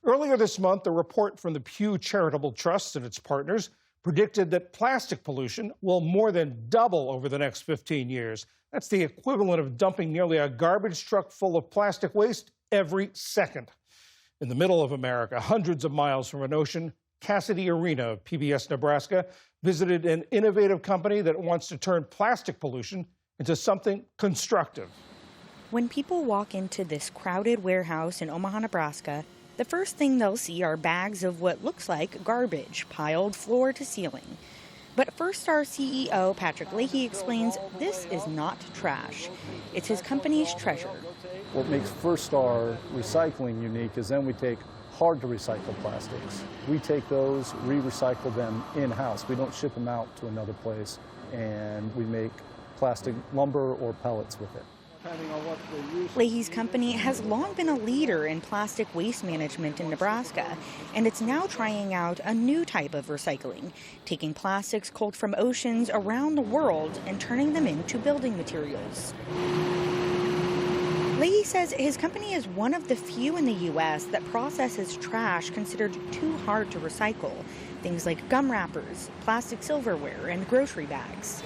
Earlier this month, a report from the Pew Charitable Trust and its partners predicted that plastic pollution will more than double over the next 15 years. That's the equivalent of dumping nearly a garbage truck full of plastic waste every second. In the middle of America, hundreds of miles from an ocean, Cassidy Arena of PBS Nebraska visited an innovative company that wants to turn plastic pollution into something constructive. When people walk into this crowded warehouse in Omaha, Nebraska, the first thing they'll see are bags of what looks like garbage piled floor to ceiling. But First Star CEO Patrick Leahy explains this is not trash. It's his company's treasure. What makes First Star Recycling unique is then we take hard to recycle plastics. We take those, re-recycle them in-house. We don't ship them out to another place, and we make plastic lumber or pellets with it. Leahy's company has long been a leader in plastic waste management in Nebraska, and it's now trying out a new type of recycling, taking plastics culled from oceans around the world and turning them into building materials. Leahy says his company is one of the few in the U.S. that processes trash considered too hard to recycle, things like gum wrappers, plastic silverware, and grocery bags.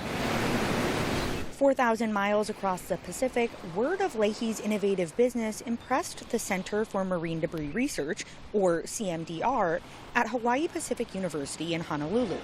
4,000 miles across the Pacific, word of Leahy's innovative business impressed the Center for Marine Debris Research, or CMDR, at Hawaii Pacific University in Honolulu.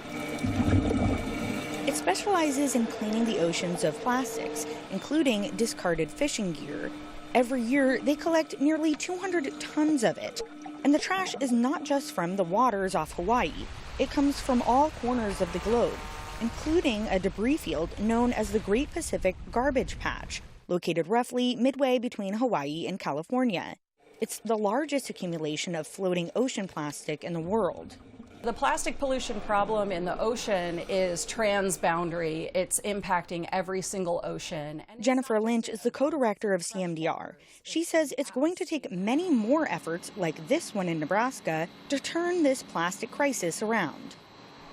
It specializes in cleaning the oceans of plastics, including discarded fishing gear. Every year, they collect nearly 200 tons of it. And the trash is not just from the waters off Hawaii. It comes from all corners of the globe, including a debris field known as the Great Pacific Garbage Patch, located roughly midway between Hawaii and California. It's the largest accumulation of floating ocean plastic in the world. The plastic pollution problem in the ocean is transboundary. It's impacting every single ocean. Jennifer Lynch is the co-director of CMDR. She says it's going to take many more efforts like this one in Nebraska to turn this plastic crisis around.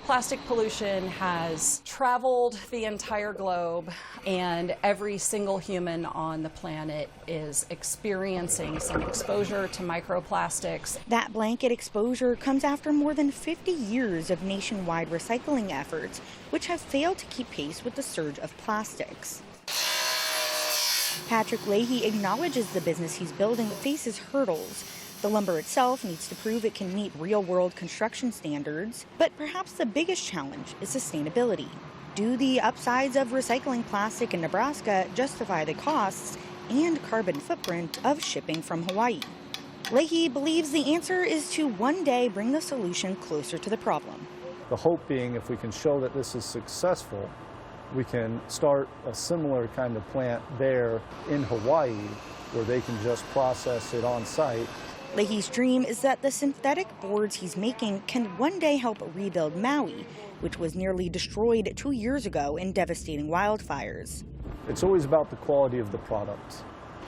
Plastic pollution has traveled the entire globe, and every single human on the planet is experiencing some exposure to microplastics. That blanket exposure comes after more than 50 years of nationwide recycling efforts, which have failed to keep pace with the surge of plastics. Patrick Leahy acknowledges the business he's building faces hurdles. The lumber itself needs to prove it can meet real-world construction standards, but perhaps the biggest challenge is sustainability. Do the upsides of recycling plastic in Nebraska justify the costs and carbon footprint of shipping from Hawaii? Leahy believes the answer is to one day bring the solution closer to the problem. The hope being if we can show that this is successful, we can start a similar kind of plant there in Hawaii where they can just process it on site. Leahy's dream is that the synthetic boards he's making can one day help rebuild Maui, which was nearly destroyed 2 years ago in devastating wildfires. It's always about the quality of the product.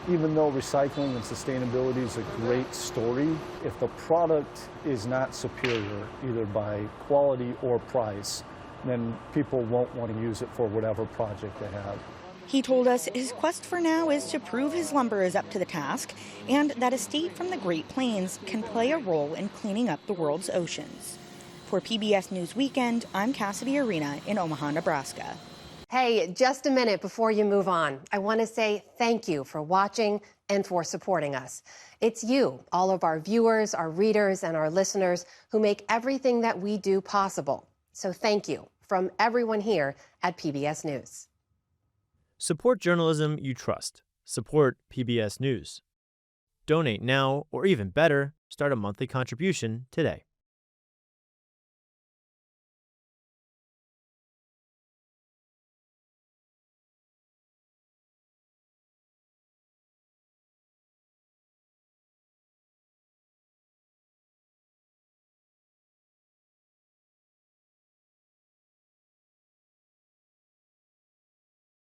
Even though recycling and sustainability is a great story, if the product is not superior, either by quality or price, then people won't want to use it for whatever project they have. He told us his quest for now is to prove his lumber is up to the task and that a state from the Great Plains can play a role in cleaning up the world's oceans. For PBS News Weekend, I'm Cassidy Arena in Omaha, Nebraska. Hey, just a minute before you move on, I want to say thank you for watching and for supporting us. It's you, all of our viewers, our readers, and our listeners who make everything that we do possible. So thank you from everyone here at PBS News. Support journalism you trust. Support PBS News. Donate now, or even better, start a monthly contribution today.